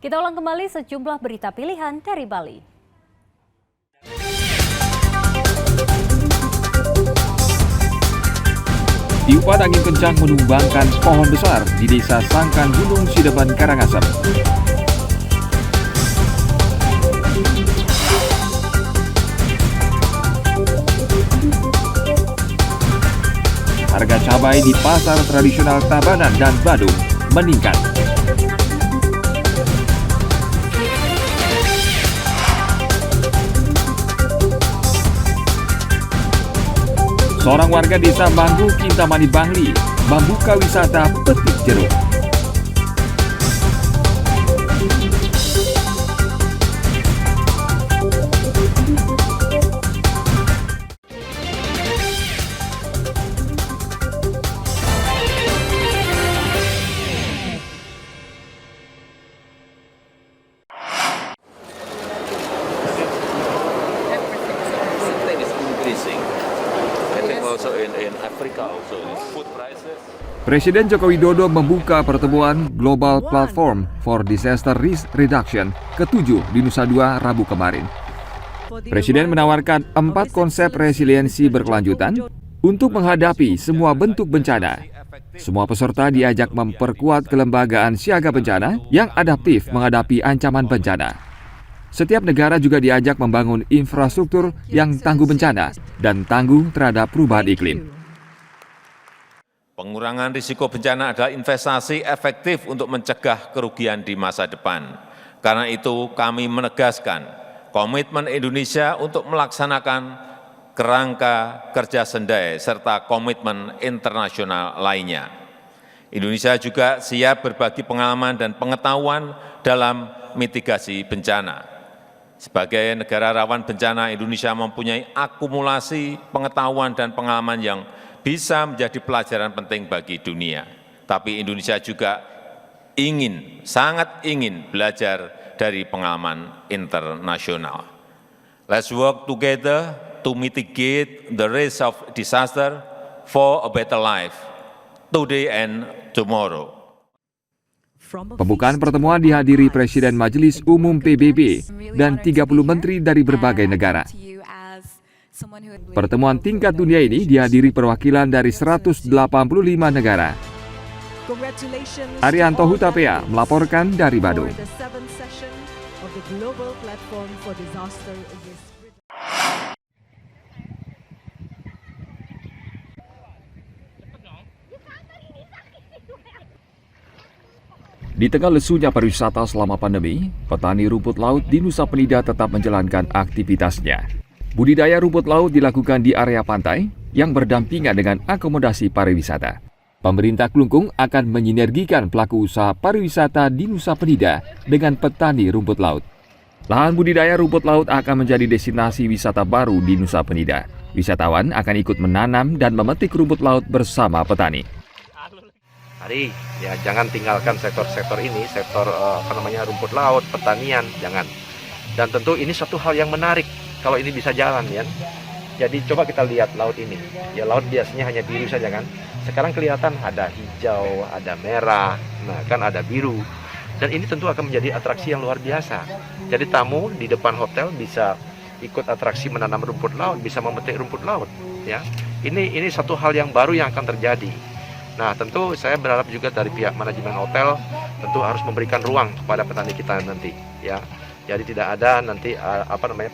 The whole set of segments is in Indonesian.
Kita ulang kembali sejumlah berita pilihan dari Bali. Tiupan angin kencang menumbangkan pohon besar di Desa Sangkan Gunung Sideban, Karangasem. Harga cabai di pasar tradisional Tabanan dan Badung meningkat. Seorang warga desa Manggu, Kintamani, Bangli membuka wisata petik jeruk. Presiden Joko Widodo membuka pertemuan Global Platform for Disaster Risk Reduction ke-7 di Nusa Dua Rabu kemarin. Presiden menawarkan 4 konsep resiliensi berkelanjutan untuk menghadapi semua bentuk bencana. Semua peserta diajak memperkuat kelembagaan siaga bencana yang adaptif menghadapi ancaman bencana. Setiap negara juga diajak membangun infrastruktur yang tangguh bencana dan tangguh terhadap perubahan iklim. Pengurangan risiko bencana adalah investasi efektif untuk mencegah kerugian di masa depan. Karena itu kami menegaskan komitmen Indonesia untuk melaksanakan kerangka kerja sendai serta komitmen internasional lainnya. Indonesia juga siap berbagi pengalaman dan pengetahuan dalam mitigasi bencana. Sebagai negara rawan bencana, Indonesia mempunyai akumulasi pengetahuan dan pengalaman yang bisa menjadi pelajaran penting bagi dunia. Tapi Indonesia juga sangat ingin belajar dari pengalaman internasional. Let's work together to mitigate the risk of disaster for a better life, today and tomorrow. Pembukaan pertemuan dihadiri Presiden Majelis Umum PBB dan 30 menteri dari berbagai negara. Pertemuan tingkat dunia ini dihadiri perwakilan dari 185 negara. Arianto Hutapea melaporkan dari Badung. Di tengah lesunya pariwisata selama pandemi, petani rumput laut di Nusa Penida tetap menjalankan aktivitasnya. Budidaya rumput laut dilakukan di area pantai yang berdampingan dengan akomodasi pariwisata. Pemerintah Klungkung akan menyinergikan pelaku usaha pariwisata di Nusa Penida dengan petani rumput laut. Lahan budidaya rumput laut akan menjadi destinasi wisata baru di Nusa Penida. Wisatawan akan ikut menanam dan memetik rumput laut bersama petani. Mari ya jangan tinggalkan sektor-sektor ini, sektor rumput laut, pertanian, jangan. Dan tentu ini satu hal yang menarik kalau ini bisa jalan ya. Jadi coba kita lihat laut ini. Ya laut biasanya hanya biru saja kan. Sekarang kelihatan ada hijau, ada merah, nah kan ada biru. Dan ini tentu akan menjadi atraksi yang luar biasa. Jadi tamu di depan hotel bisa ikut atraksi menanam rumput laut, bisa memetik rumput laut ya. Ini satu hal yang baru yang akan terjadi. Nah, tentu saya berharap juga dari pihak manajemen hotel tentu harus memberikan ruang kepada petani kita nanti, ya. Jadi tidak ada nanti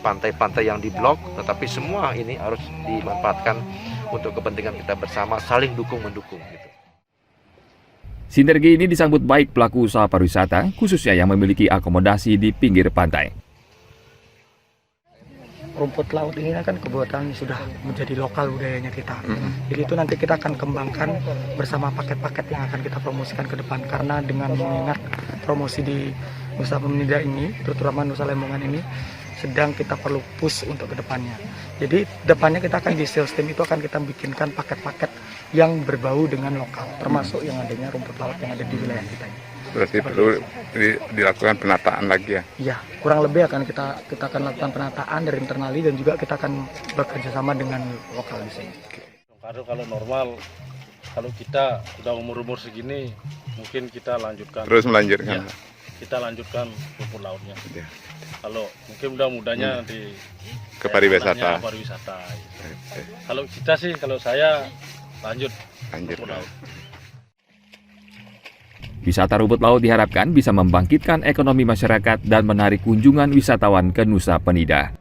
pantai-pantai yang diblok, tetapi semua ini harus dimanfaatkan untuk kepentingan kita bersama, saling dukung-mendukung. Gitu. Sinergi ini disambut baik pelaku usaha pariwisata, khususnya yang memiliki akomodasi di pinggir pantai. Rumput laut ini kan kebuatan sudah menjadi lokal budayanya kita. Jadi itu nanti kita akan kembangkan bersama paket-paket yang akan kita promosikan ke depan. Karena dengan mengingat promosi di Nusa Penida ini, terutama Nusa Lembongan ini, sedang kita perlu push untuk ke depannya. Jadi depannya kita akan di sales team itu akan kita bikinkan paket-paket yang berbau dengan lokal, termasuk yang adanya rumput laut yang ada di wilayah kita ini. Berarti perlu dilakukan penataan lagi ya? Iya, kurang lebih akan kita akan lakukan penataan dari internali dan juga kita akan bekerja sama dengan lokal di sini. Kalau normal, kalau kita udah umur segini, mungkin kita lanjutkan. Terus melanjutkan. Ya. kita lanjutkan rumput lautnya. Ya. Kalau mungkin mudah-mudahnya di Ke pariwisata. ranahnya pariwisata. Kalau kita sih, kalau saya lanjut Lanjut. rumput laut. Wisata rumput laut diharapkan bisa membangkitkan ekonomi masyarakat dan menarik kunjungan wisatawan ke Nusa Penida.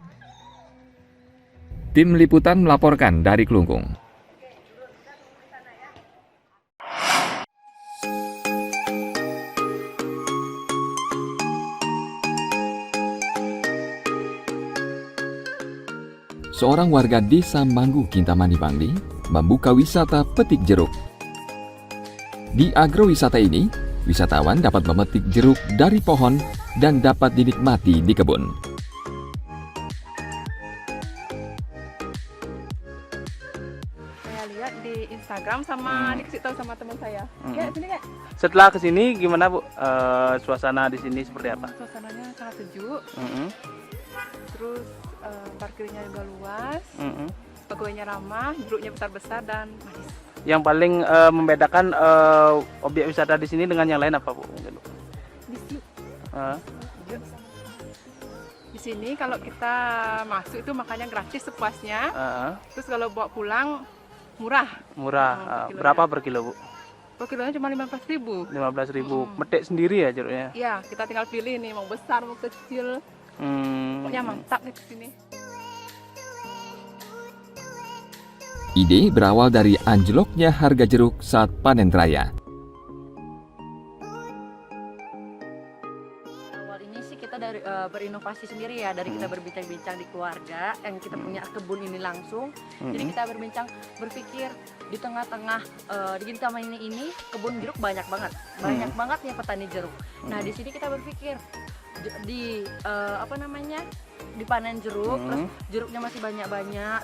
Tim Liputan melaporkan dari Klungkung. Seorang warga desa Manggu, Kintamani, Bangli, membuka wisata petik jeruk. Di agrowisata ini, wisatawan dapat memetik jeruk dari pohon dan dapat dinikmati di kebun. Saya lihat di Instagram sama dikasih tahu sama teman saya. Ya, sini Kak. Setelah kesini gimana Bu? Suasana di sini seperti apa? Suasananya sangat sejuk. Mm-mm. Terus parkirnya juga luas. Mm-mm. Pegawainya ramah, jeruknya besar-besar dan manis. Yang paling membedakan objek wisata di sini dengan yang lain apa Bu? Mungkin, Bu? Di sini, Eh, di sini kalau kita masuk itu makannya gratis sepuasnya. Terus kalau bawa pulang murah. murah. per kilonya. Berapa per kilo Bu? Per kilonya cuma 15.000. 15.000. Metik sendiri ya jeruknya? Iya, kita tinggal pilih nih mau besar mau kecil. Pokoknya mantap nih ke sini. Ide berawal dari anjloknya harga jeruk saat panen raya. Awal ini sih kita dari berinovasi sendiri ya, dari kita berbincang-bincang di keluarga yang kita punya kebun ini langsung. Jadi kita berpikir di tengah-tengah di Kintamani ini kebun jeruk banyak banget ya petani jeruk. Nah di sini kita berpikir dipanen jeruk, terus jeruknya masih banyak,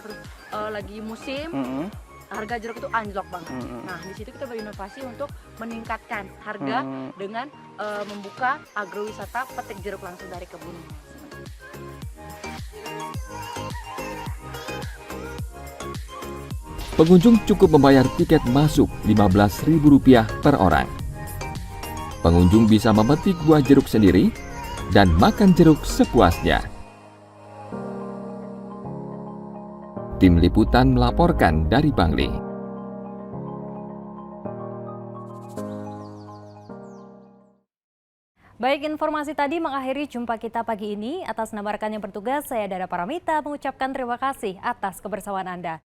terus lagi musim. Harga jeruk itu anjlok banget. Nah, di situ kita berinovasi untuk meningkatkan harga dengan membuka agrowisata petik jeruk langsung dari kebun. Pengunjung cukup membayar tiket masuk Rp15.000 per orang. Pengunjung bisa memetik buah jeruk sendiri dan makan jeruk sepuasnya. Tim Liputan melaporkan dari Bangli. Baik, informasi tadi mengakhiri jumpa kita pagi ini. Atas nama rekan yang bertugas, saya Dara Paramita mengucapkan terima kasih atas kebersamaan Anda.